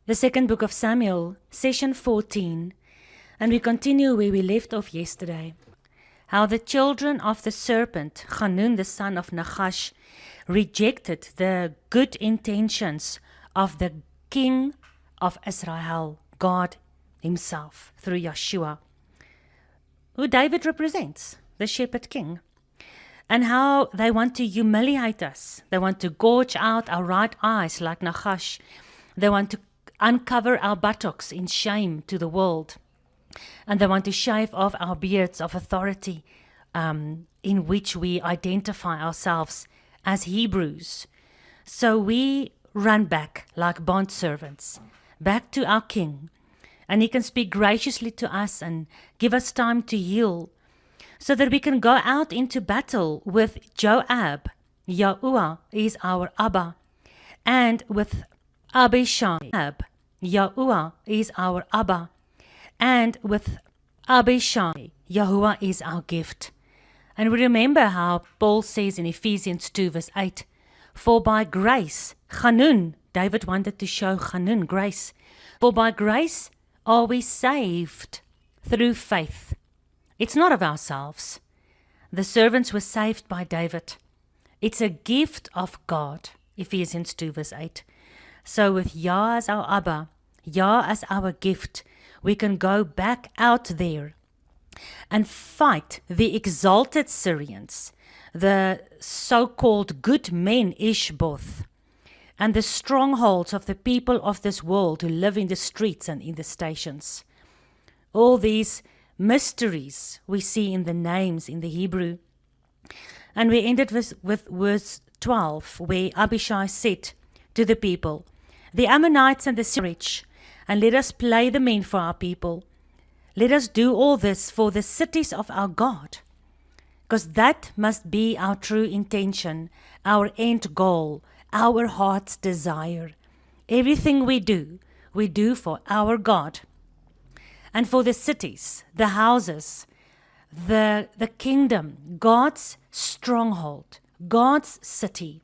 The second book of Samuel, session 14, and we continue where we left off yesterday. How the children of the serpent, Hanun the son of Nachash, rejected the good intentions of the king of Israel, God himself, through Yeshua, who David represents, the shepherd king. And how they want to humiliate us. They want to gorge out our right eyes like Nachash. They want to uncover our buttocks in shame to the world. And they want to shave off our beards of authority in which we identify ourselves as Hebrews. So we run back like bondservants, back to our king. And he can speak graciously to us and give us time to heal, so that we can go out into battle with Joab. Yahuwah is our Abba. And with Abishai. Yahuwah is our Abba. And with Abishai, Yahuwah is our gift. And we remember how Paul says in Ephesians 2 verse 8, for by grace, Hanun, David wanted to show Hanun grace. For by grace are we saved through faith. It's not of ourselves. The servants were saved by David. It's a gift of God. Ephesians 2 verse 8. So with Yah as our Abba, Yah as our gift, we can go back out there and fight the exalted Syrians, the so-called good men Ishboth, and the strongholds of the people of this world who live in the streets and in the stations. All these mysteries we see in the names in the Hebrew. And we ended with verse 12, where Abishai said to the people, the Ammonites and the Syrians, and let us play the men for our people. Let us do all this for the cities of our God, because that must be our true intention, our end goal, our heart's desire. Everything we do for our God. And for the cities, the houses, the kingdom, God's stronghold, God's city,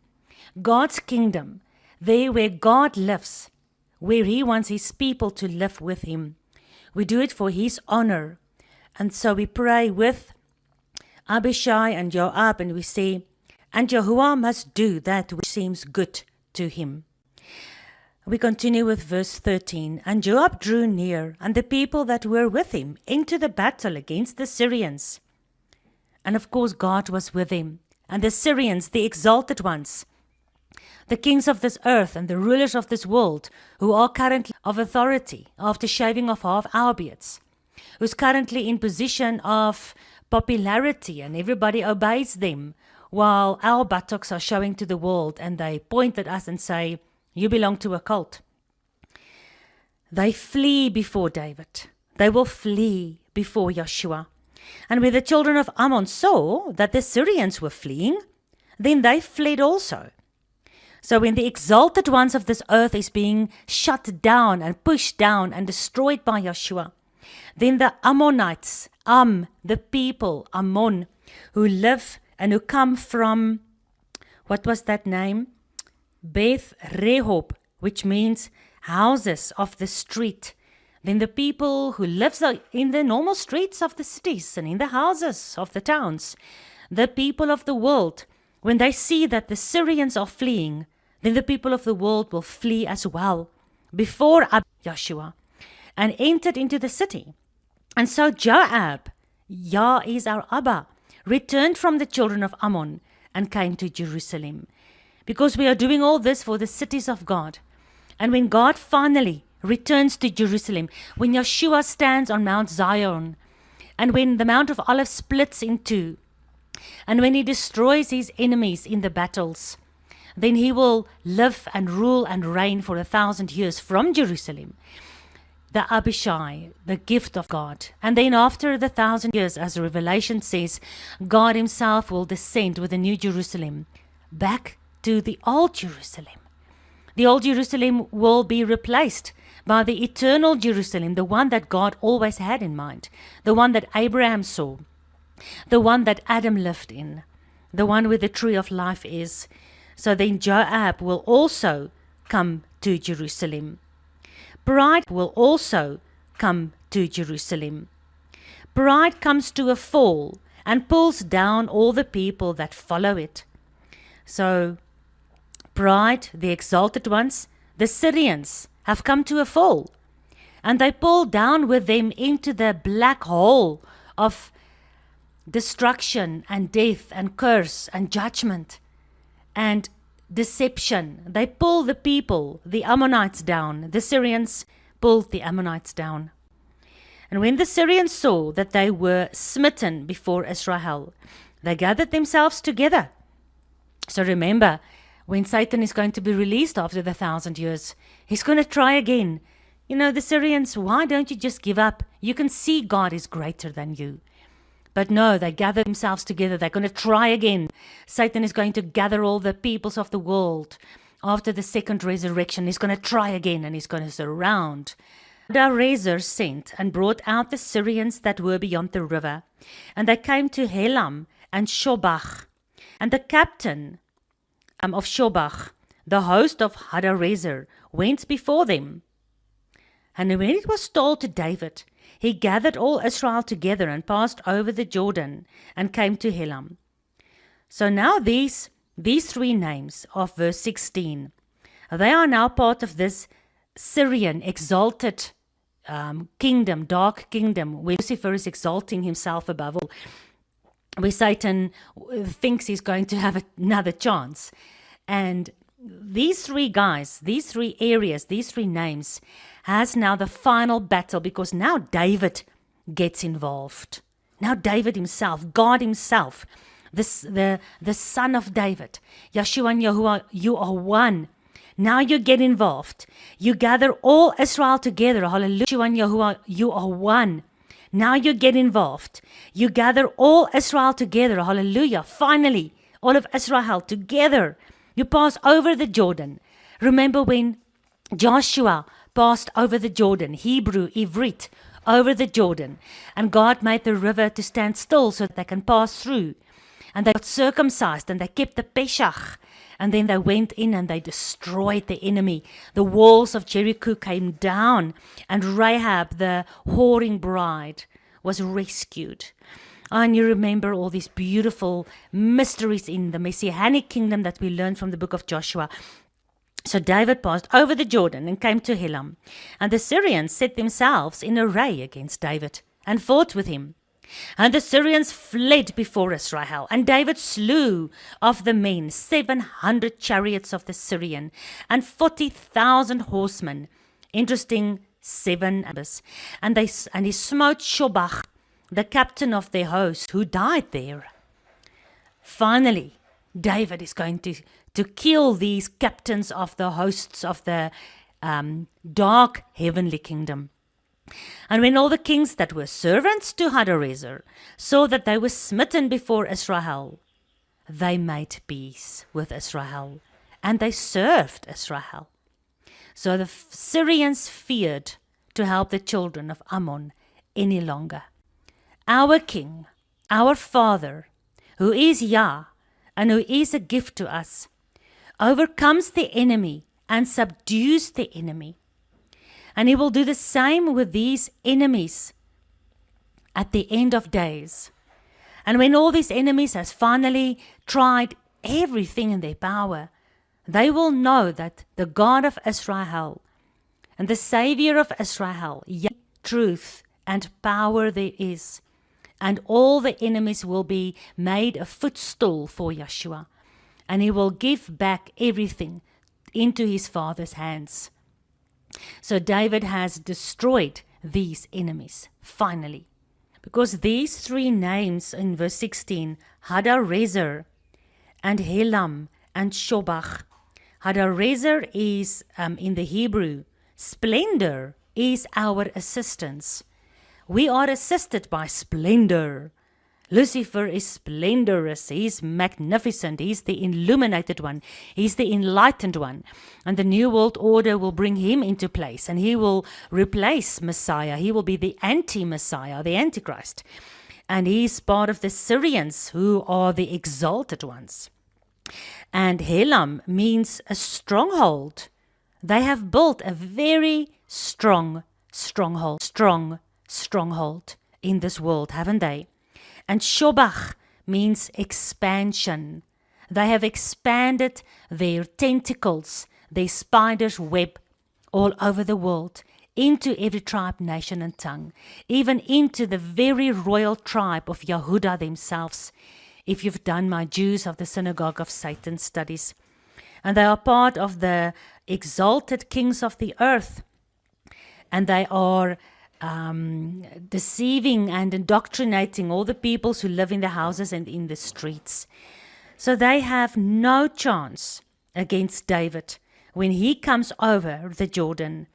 God's kingdom, there where God lives, where he wants his people to live with him. We do it for his honor. And so we pray with Abishai and Joab, and we say, and Yahuwah must do that which seems good to him. We continue with verse 13. And Joab drew near, and the people that were with him, into the battle against the Syrians. And of course God was with him. And the Syrians, the exalted ones, the kings of this earth and the rulers of this world, who are currently of authority after shaving off half our beards, who's currently in position of popularity and everybody obeys them, while our buttocks are showing to the world and they point at us and say, you belong to a cult. They flee before David. They will flee before Yeshua. And when the children of Ammon saw that the Syrians were fleeing, then they fled also. So when the exalted ones of this earth is being shut down and pushed down and destroyed by Yeshua, then the Ammonites, the people, Ammon, who live and who come from, what was that name? Beth Rehob, which means houses of the street. Then the people who live in the normal streets of the cities and in the houses of the towns, the people of the world, when they see that the Syrians are fleeing, then the people of the world will flee as well before Yeshua and entered into the city. And so Joab, Yah is our Abba, returned from the children of Ammon and came to Jerusalem. Because we are doing all this for the cities of God. And when God finally returns to Jerusalem, when Yeshua stands on Mount Zion, and when the Mount of Olives splits in two, and when he destroys his enemies in the battles, then he will live and rule and reign for 1,000 years from Jerusalem. The Abishai, the gift of God. And then after the 1,000 years, as Revelation says, God himself will descend with the new Jerusalem back to the old Jerusalem. The old Jerusalem will be replaced by the eternal Jerusalem, the one that God always had in mind, the one that Abraham saw, the one that Adam lived in, the one where the tree of life is. So then Joab will also come to Jerusalem. Pride will also come to Jerusalem. Pride comes to a fall and pulls down all the people that follow it. So, pride, the exalted ones, the Syrians, have come to a fall. And they pull down with them into the black hole of destruction and death and curse and judgment and deception. They pull the people, the Ammonites, down. The Syrians pulled the Ammonites down. And when the Syrians saw that they were smitten before Israel, they gathered themselves together. So remember, when Satan is going to be released after the 1,000 years, he's going to try again. You know, the Syrians, why don't you just give up? You can see God is greater than you. But no, they gather themselves together. They're going to try again. Satan is going to gather all the peoples of the world after the second resurrection. He's going to try again and he's going to surround. Hadarezer sent and brought out the Syrians that were beyond the river. And they came to Helam and Shobach. And the captain of Shobach, the host of Hadarezer, went before them. And when it was told to David, he gathered all Israel together and passed over the Jordan and came to Helam. So now these three names of verse 16, they are now part of this Syrian exalted kingdom, dark kingdom, where Lucifer is exalting himself above all, where Satan thinks he's going to have another chance. And these three guys, these three areas, these three names, has now the final battle, because now David gets involved. Now David himself, God himself, the son of David, Yeshua and Yahuwah, you are one. Now you get involved. You gather all Israel together. Hallelujah. Yeshua and Yahuwah, you are one. Now you get involved. You gather all Israel together. Hallelujah. Finally, all of Israel together. You pass over the Jordan. Remember when Joshua passed over the Jordan, Hebrew, Ivrit, over the Jordan, and God made the river to stand still so that they can pass through. And they got circumcised and they kept the Pesach. And then they went in and they destroyed the enemy. The walls of Jericho came down, and Rahab, the whoring bride, was rescued. And you remember all these beautiful mysteries in the Messianic kingdom that we learned from the book of Joshua. So David passed over the Jordan and came to Helam. And the Syrians set themselves in array against David and fought with him. And the Syrians fled before Israel. And David slew of the men 700 chariots of the Syrian and 40,000 horsemen. Interesting, 7 numbers. And he smote Shobach, the captain of their host, who died there. Finally, David is going to kill these captains of the hosts of the dark heavenly kingdom. And when all the kings that were servants to Hadarezer saw that they were smitten before Israel, they made peace with Israel, and they served Israel. So the Syrians feared to help the children of Ammon any longer. Our King, our Father, who is Yah, and who is a gift to us, overcomes the enemy and subdues the enemy. And he will do the same with these enemies at the end of days. And when all these enemies has finally tried everything in their power, they will know that the God of Israel and the Savior of Israel, Yah, truth and power there is. And all the enemies will be made a footstool for Yeshua. And he will give back everything into his Father's hands. So David has destroyed these enemies, finally. Because these three names in verse 16, Hadarezer and Helam and Shobach. Hadarezer is, in the Hebrew, splendor is our assistance. We are assisted by splendor. Lucifer is splendorous. He's magnificent. He's the illuminated one. He's the enlightened one. And the New World Order will bring him into place. And he will replace Messiah. He will be the anti-Messiah, the Antichrist. And he's part of the Syrians, who are the exalted ones. And Helam means a stronghold. They have built a very strong stronghold in this world, haven't they? And Shobach means expansion. They have expanded their tentacles, their spider's web, all over the world, into every tribe, nation, and tongue, even into the very royal tribe of Yehuda themselves, if you've done my Jews of the Synagogue of Satan studies. And they are part of the exalted kings of the earth, and they are deceiving and indoctrinating all the peoples who live in the houses and in the streets. So they have no chance against David when he comes over the Jordan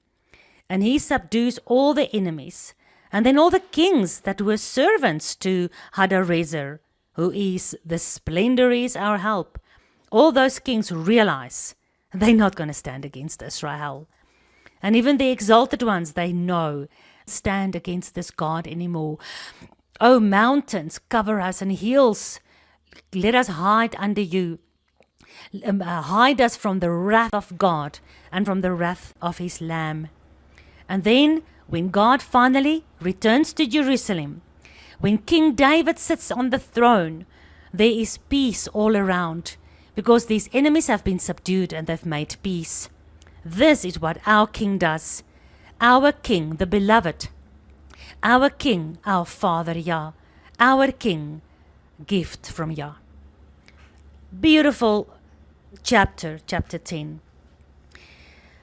and he subdues all the enemies. And then all the kings that were servants to Hadarezer, who is the splendor is our help, all those kings realize they're not going to stand against Israel. And even the exalted ones, they know, stand against this God anymore. Oh, mountains, cover us, and hills, let us hide under you. Hide us from the wrath of God and from the wrath of his Lamb. And then, when God finally returns to Jerusalem, when King David sits on the throne, there is peace all around, because these enemies have been subdued and they've made peace. This is what our King does. Our King, the beloved. Our King, our Father, Yah. Our King, gift from Yah. Beautiful chapter 10.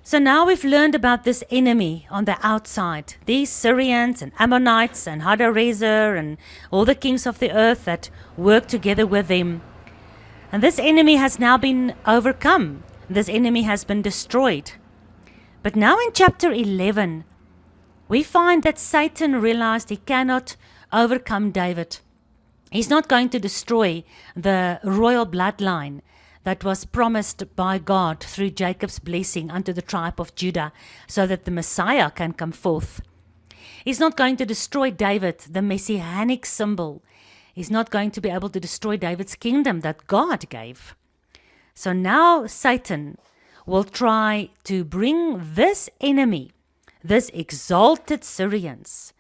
So now we've learned about this enemy on the outside. These Syrians and Ammonites and Hadarezer and all the kings of the earth that work together with them. And this enemy has now been overcome. This enemy has been destroyed. But now in chapter 11, we find that Satan realized he cannot overcome David. He's not going to destroy the royal bloodline that was promised by God through Jacob's blessing unto the tribe of Judah, so that the Messiah can come forth. He's not going to destroy David, the messianic symbol. He's not going to be able to destroy David's kingdom that God gave. So now Satan will try to bring this enemy, this exalted Syrians,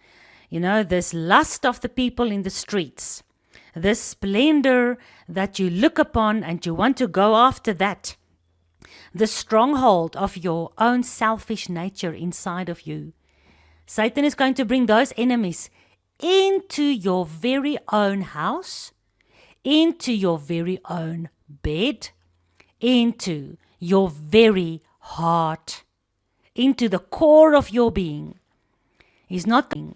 this lust of the people in the streets, this splendor that you look upon and you want to go after that, the stronghold of your own selfish nature inside of you. Satan is going to bring those enemies into your very own house, into your very own bed, into your very heart, into the core of your being. He's not going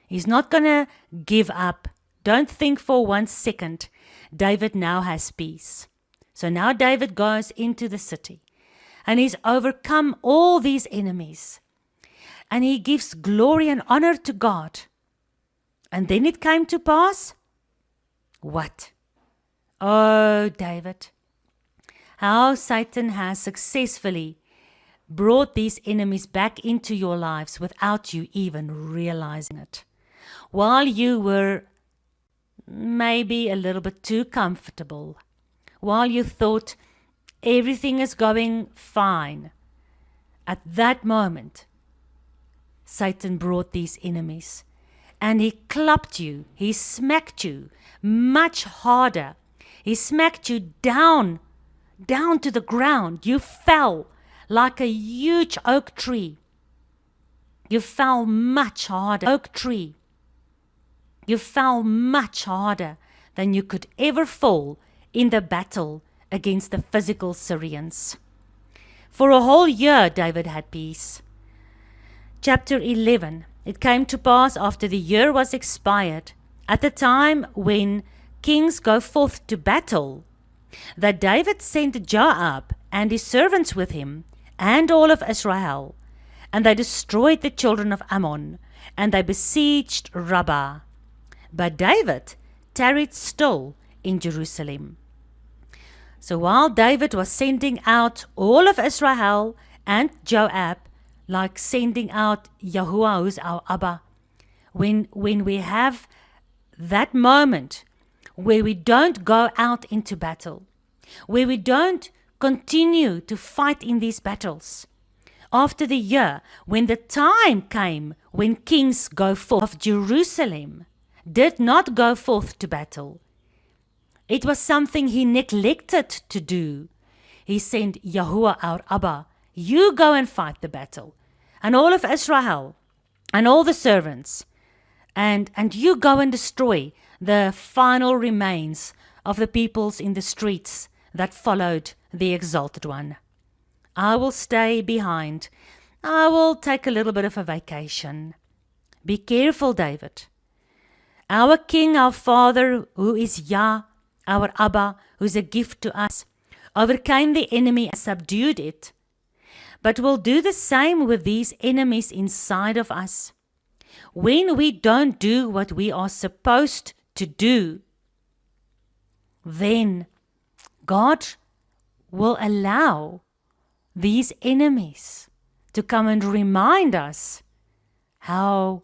to give up. Don't think for 1 second. David now has peace. So now David goes into the city and he's overcome all these enemies. And he gives glory and honor to God. And then it came to pass. What? Oh, David. How Satan has successfully brought these enemies back into your lives without you even realizing it. While you were maybe a little bit too comfortable, while you thought everything is going fine, at that moment, Satan brought these enemies and he clubbed you, he smacked you much harder. He smacked you down to the ground. You fell like a huge oak tree. You fell much harder. Oak tree. You fell much harder than you could ever fall in the battle against the physical Syrians. For a whole year, David had peace. Chapter 11. It came to pass after the year was expired, at the time when kings go forth to battle, that David sent Joab and his servants with him, and all of Israel, and they destroyed the children of Ammon, and they besieged Rabbah. But David tarried still in Jerusalem. So while David was sending out all of Israel and Joab, like sending out Yahuwah, who's our Abba, when we have that moment where we don't go out into battle, where we don't continue to fight in these battles, after the year when the time came when kings go forth of Jerusalem did not go forth to battle. It was something he neglected to do. He sent Yahuwah our Abba, you go and fight the battle, and all of Israel, and all the servants, and you go and destroy the final remains of the peoples in the streets that followed the exalted one. I will stay behind. I will take a little bit of a vacation. Be careful, David. Our King, our Father, who is Yah, our Abba, who is a gift to us, overcame the enemy and subdued it, but will do the same with these enemies inside of us. When we don't do what we are supposed to do, then God will allow these enemies to come and remind us how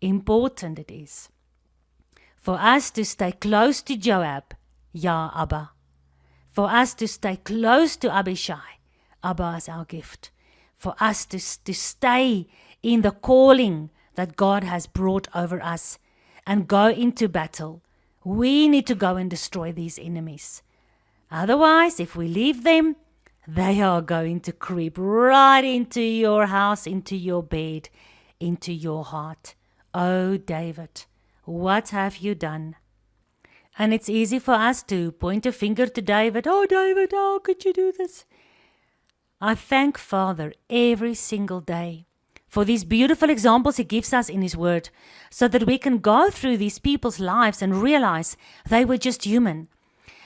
important it is for us to stay close to Joab, Yah Abba, for us to stay close to Abishai, Abba is our gift, for us to stay in the calling that God has brought over us and go into battle. We need to go and destroy these enemies. Otherwise, if we leave them, they are going to creep right into your house, into your bed, into your heart. Oh, David, what have you done? And it's easy for us to point a finger to David. Oh, David, how could you do this? I thank Father every single day for these beautiful examples He gives us in His Word, so that we can go through these people's lives and realize they were just human.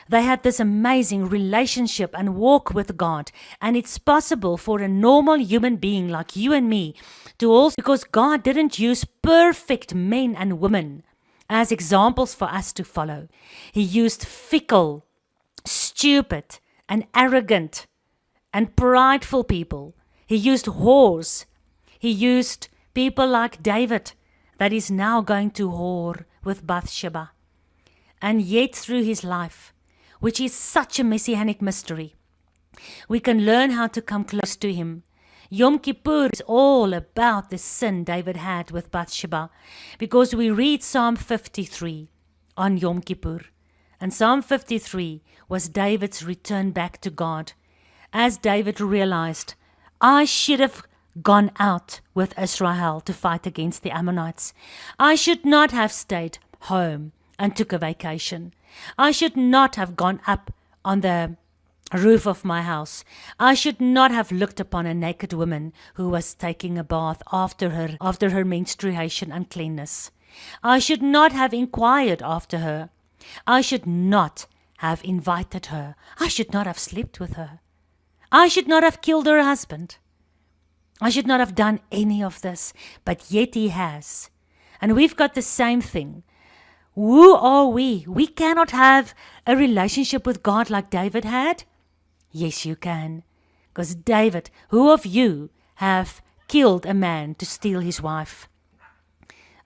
They had this amazing relationship and walk with God, and it's possible for a normal human being like you and me to also, because God didn't use perfect men and women as examples for us to follow. He used fickle, stupid, and arrogant and prideful people. He used whores. He used people like David that is now going to whore with Bathsheba. And yet through his life, which is such a messianic mystery, we can learn how to come close to him. Yom Kippur is all about the sin David had with Bathsheba, because we read Psalm 53 on Yom Kippur. And Psalm 53 was David's return back to God, as David realized, I should have gone out with Israel to fight against the Ammonites. I should not have stayed home and took a vacation. I should not have gone up on the roof of my house. I should not have looked upon a naked woman who was taking a bath after her menstruation uncleanness. I should not have inquired after her. I should not have invited her. I should not have slept with her. I should not have killed her husband. I should not have done any of this, but yet he has. And we've got the same thing. Who are we? We cannot have a relationship with God like David had. Yes, you can. Because David, who of you have killed a man to steal his wife?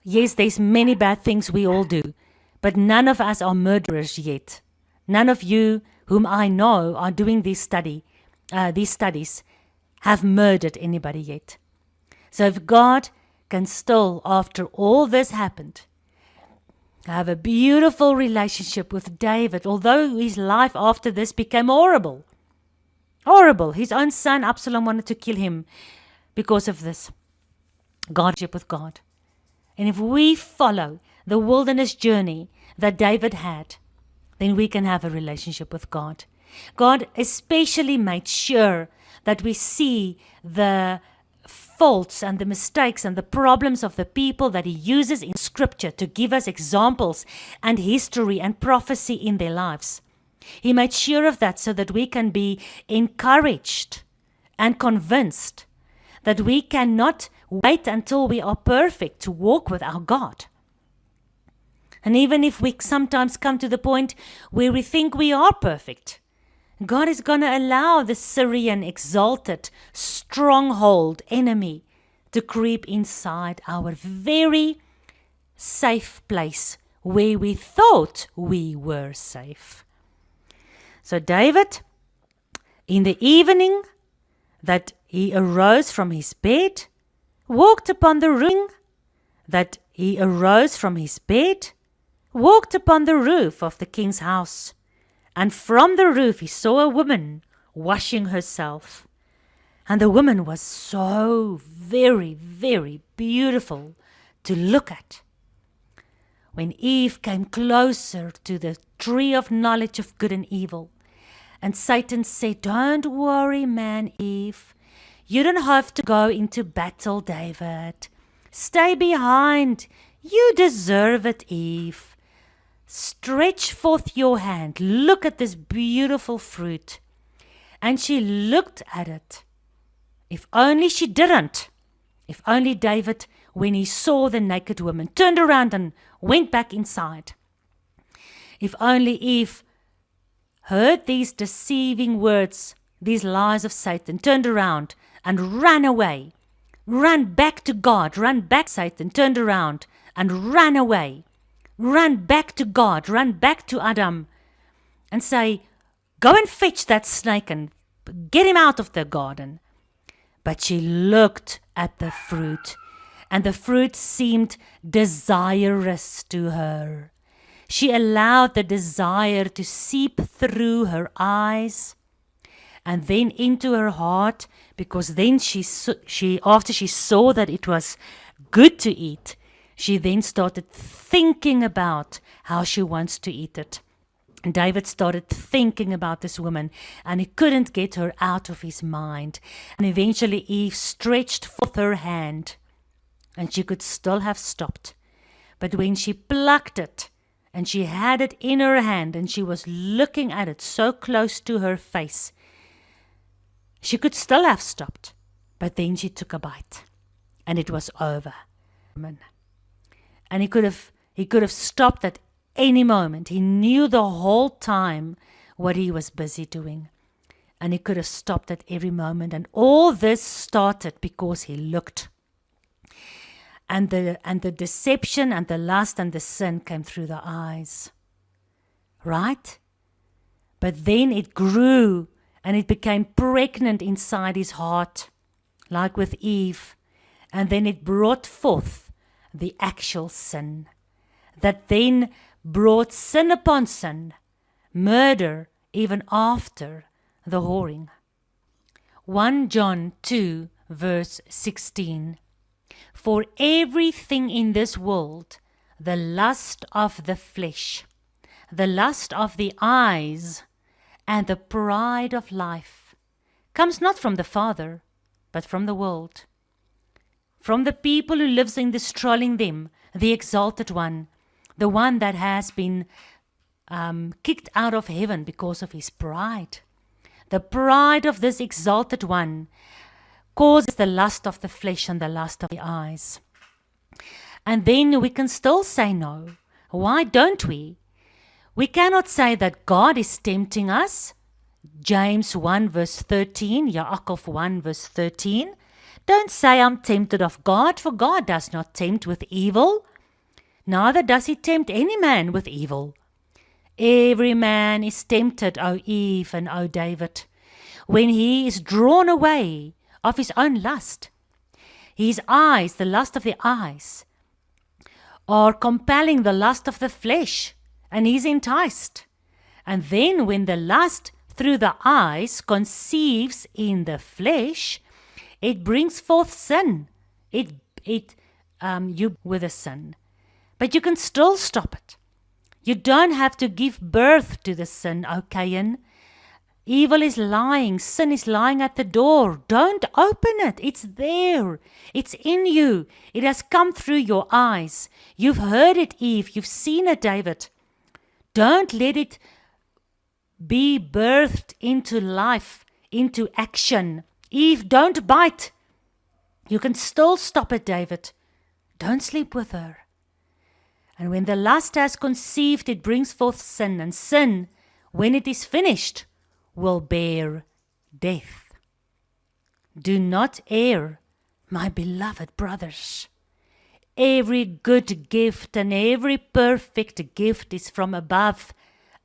Yes, there's many bad things we all do, but none of us are murderers yet. None of you whom I know are doing these studies have murdered anybody yet. So if God can still, after all this happened, have a beautiful relationship with David, although his life after this became horrible. Horrible. His own son Absalom wanted to kill him because of this. Godship with God. And if we follow the wilderness journey that David had, then we can have a relationship with God. God especially made sure that we see the faults and the mistakes and the problems of the people that he uses in scripture to give us examples and history and prophecy in their lives. He made sure of that so that we can be encouraged and convinced that we cannot wait until we are perfect to walk with our God. And even if we sometimes come to the point where we think we are perfect, God is going to allow the Syrian exalted stronghold enemy to creep inside our very safe place where we thought we were safe. So David In the evening, that he arose from his bed, walked upon the roof, that he arose from his bed, walked upon the roof of the king's house, and from the roof he saw a woman washing herself. And the woman was so very, very beautiful to look at. When Eve came closer to the tree of knowledge of good and evil, and Satan said, "Don't worry, man, Eve. You don't have to go into battle, David. Stay behind. You deserve it, Eve. Stretch forth your hand. Look at this beautiful fruit." And she looked at it. If only she didn't. If only David, when he saw the naked woman, turned around and went back inside. If only Eve heard these deceiving words, these lies of Satan, turned around and ran away, ran back to God, ran back Satan, turned around and ran away, ran back to God, ran back to Adam and say, "Go and fetch that snake and get him out of the garden." But she looked at the fruit, and the fruit seemed desirous to her. She allowed the desire to seep through her eyes and then into her heart, because then she after she saw that it was good to eat, she then started thinking about how she wants to eat it. And David started thinking about this woman, and he couldn't get her out of his mind. And eventually Eve stretched forth her hand, and she could still have stopped. But when she plucked it, and she had it in her hand, and she was looking at it so close to her face, she could still have stopped. But then she took a bite, and it was over. And he could have stopped at any moment. He knew the whole time what he was busy doing, and he could have stopped at every moment. And all this started because he looked. And the deception and the lust and the sin came through the eyes. Right? But then it grew and it became pregnant inside his heart, like with Eve. And then it brought forth the actual sin, that then brought sin upon sin, murder even after the whoring. 1 John 2 verse 16. For everything in this world, the lust of the flesh, the lust of the eyes, and the pride of life, comes not from the Father, but from the world, from the people who lives in this trolling them, the exalted one, the one that has been kicked out of heaven because of his pride. The pride of this exalted one causes the lust of the flesh and the lust of the eyes. And then we can still say no. Why don't we? We cannot say that God is tempting us. James 1 verse 13, Yaakov 1 verse 13. Don't say I'm tempted of God, for God does not tempt with evil. Neither does he tempt any man with evil. Every man is tempted, O Eve and O David, when he is drawn away of his own lust. His eyes, the lust of the eyes, are compelling the lust of the flesh, and he's enticed. And then when the lust through the eyes conceives in the flesh, it brings forth sin. You with a sin. But you can still stop it. You don't have to give birth to the sin, O Cain. Evil is lying. Sin is lying at the door. Don't open it. It's there. It's in you. It has come through your eyes. You've heard it, Eve. You've seen it, David. Don't let it be birthed into life, into action. Eve, don't bite. You can still stop it, David. Don't sleep with her. And when the lust has conceived, it brings forth sin. And sin, when it is finished, will bear death. Do not err, my beloved brothers. Every good gift and every perfect gift is from above.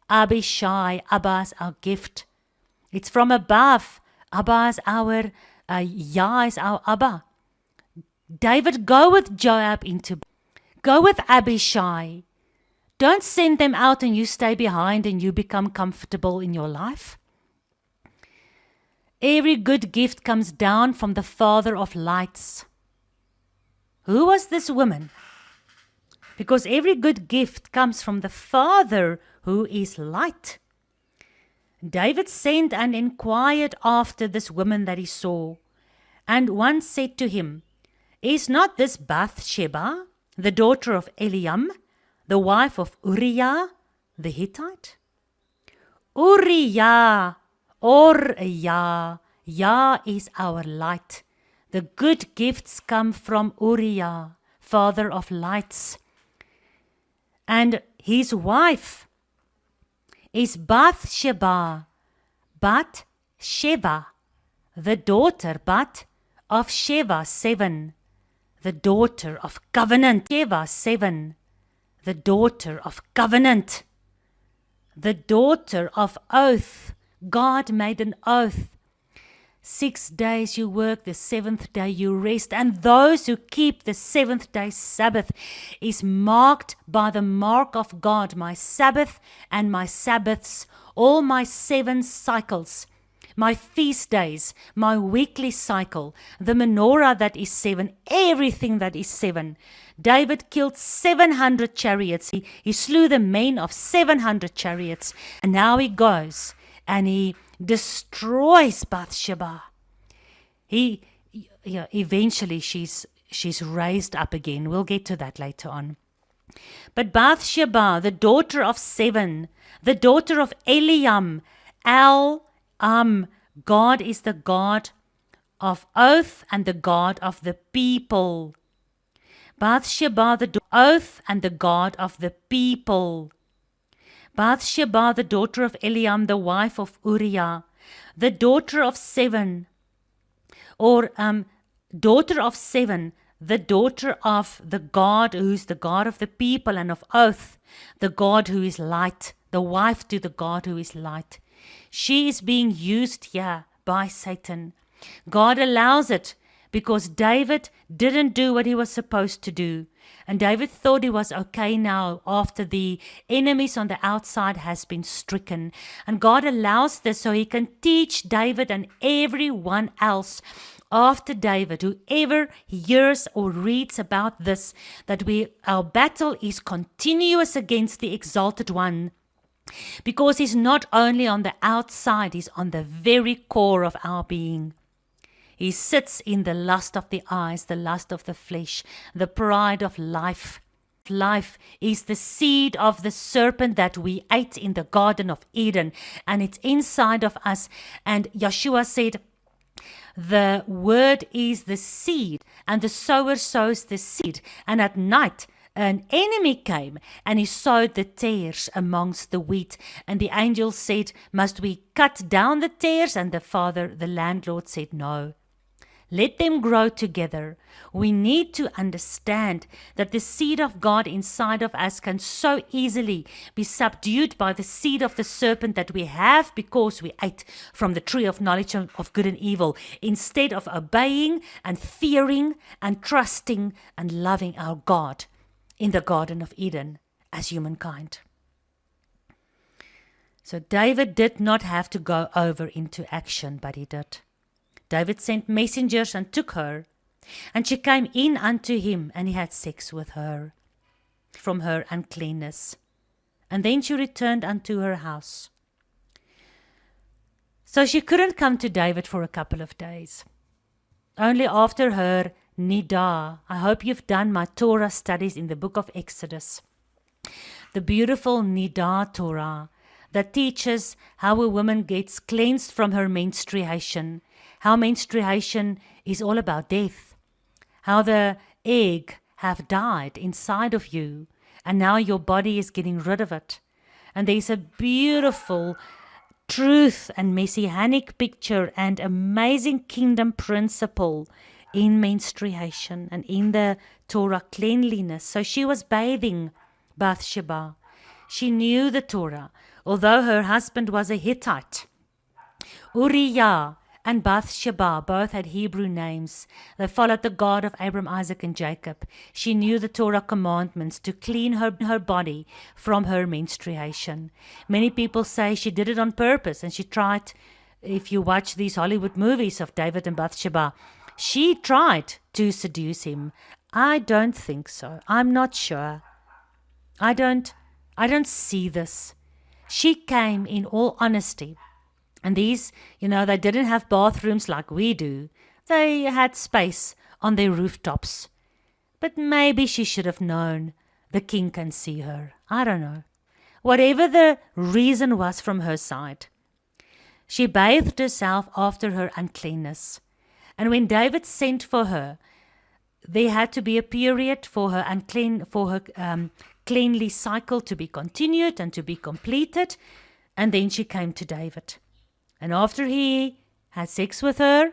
Abishai, Abba's our gift. It's from above. Abba is our, Yah is our Abba. David, go with Joab go with Abishai. Don't send them out and you stay behind and you become comfortable in your life. Every good gift comes down from the Father of lights. Who was this woman? Because every good gift comes from the Father who is light. David sent and inquired after this woman that he saw. And one said to him, Is not this Bathsheba, the daughter of Eliam, the wife of Uriah the Hittite? Uriah, Yah is our light. The good gifts come from Uriah, father of lights. And his wife is Bathsheba, the daughter, of Sheva, 7, the daughter of covenant. Sheva, 7, the daughter of covenant, the daughter of oath. God made an oath. 6 days you work, the 7th day you rest. And those who keep the 7th day Sabbath is marked by the mark of God. My Sabbath and my Sabbaths, all my 7 cycles, my feast days, my weekly cycle, the menorah that is 7, everything that is 7. David killed 700 chariots. He slew the men of 700 chariots. And now he goes and he destroys Bathsheba. Eventually she's raised up again. We'll get to that later on. But Bathsheba, the daughter of 7, the daughter of Eliam, God is the God of oath and the God of the people. Bathsheba, the oath and the God of the people. Bathsheba, the daughter of Eliam, the wife of Uriah, the daughter of 7, daughter of 7, the daughter of the God who is the God of the people and of oath, the God who is light, the wife to the God who is light. She is being used here by Satan. God allows it because David didn't do what he was supposed to do. And David thought he was okay now after the enemies on the outside has been stricken. And God allows this so he can teach David and everyone else after David, whoever hears or reads about this, that our battle is continuous against the exalted one. Because he's not only on the outside, he's on the very core of our being. He sits in the lust of the eyes, the lust of the flesh, the pride of life. Life is the seed of the serpent that we ate in the Garden of Eden, and it's inside of us. And Yeshua said, the word is the seed, and the sower sows the seed. And at night, an enemy came and he sowed the tares amongst the wheat. And the angel said, must we cut down the tares? And the landlord said, no. Let them grow together. We need to understand that the seed of God inside of us can so easily be subdued by the seed of the serpent that we have because we ate from the tree of knowledge of good and evil, instead of obeying and fearing and trusting and loving our God in the Garden of Eden as humankind. So David did not have to go over into action, but he did. David sent messengers and took her, and she came in unto him, and he had sex with her from her uncleanness. And then she returned unto her house. So she couldn't come to David for a couple of days. Only after her Nidah. I hope you've done my Torah studies in the book of Exodus. The beautiful Nidah Torah that teaches how a woman gets cleansed from her menstruation, how menstruation is all about death, how the egg have died inside of you, and now your body is getting rid of it. And there's a beautiful truth and messianic picture and amazing kingdom principle in menstruation and in the Torah cleanliness. So she was bathing Bathsheba. She knew the Torah, although her husband was a Hittite. Uriah and Bathsheba both had Hebrew names. They followed the God of Abraham, Isaac, and Jacob. She knew the Torah commandments to clean her body from her menstruation. Many people say she did it on purpose, and she tried. If you watch these Hollywood movies of David and Bathsheba, she tried to seduce him. I don't think so. I'm not sure. I don't see this. She came in all honesty. And these, they didn't have bathrooms like we do. They had space on their rooftops. But maybe she should have known the king can see her. I don't know. Whatever the reason was from her side, she bathed herself after her uncleanness. And when David sent for her, there had to be a period for her cleanly cycle to be continued and to be completed. And then she came to David. And after he had sex with her,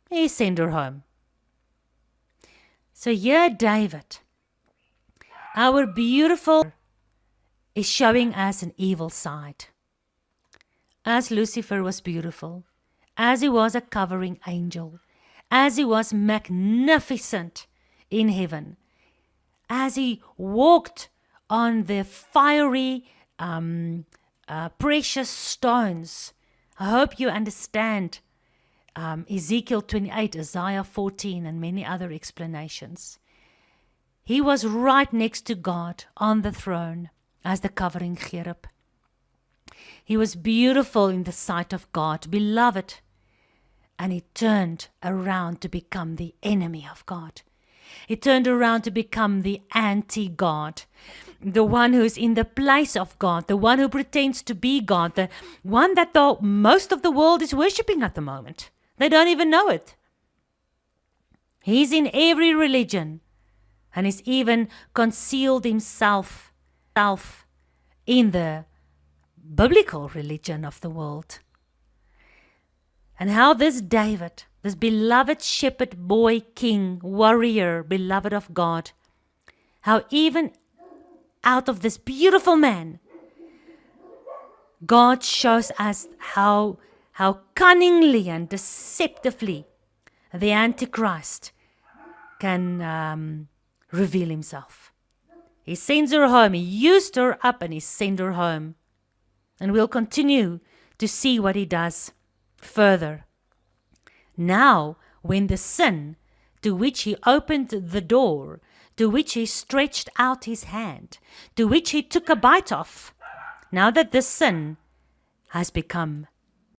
he sent her home. So here David, our beautiful, is showing us an evil side. As Lucifer was beautiful, as he was a covering angel, as he was magnificent in heaven, as he walked on the fiery, precious stones. I hope you understand Ezekiel 28, Isaiah 14, and many other explanations. He was right next to God on the throne as the covering cherub. He was beautiful in the sight of God, beloved, and he turned around to become the enemy of God. He turned around to become the anti-God, the one who's in the place of God, the one who pretends to be God, the one that most of the world is worshipping at the moment. They don't even know it. He's in every religion, and he's even concealed himself in the biblical religion of the world. And how this David, this beloved shepherd boy, king, warrior, beloved of God, how even out of this beautiful man, God shows us how cunningly and deceptively the Antichrist can reveal himself. He sends her home. He used her up and he sent her home. And we'll continue to see what he does further. Now, when the sin to which he opened the door, to which he stretched out his hand, to which he took a bite of, now that this sin has become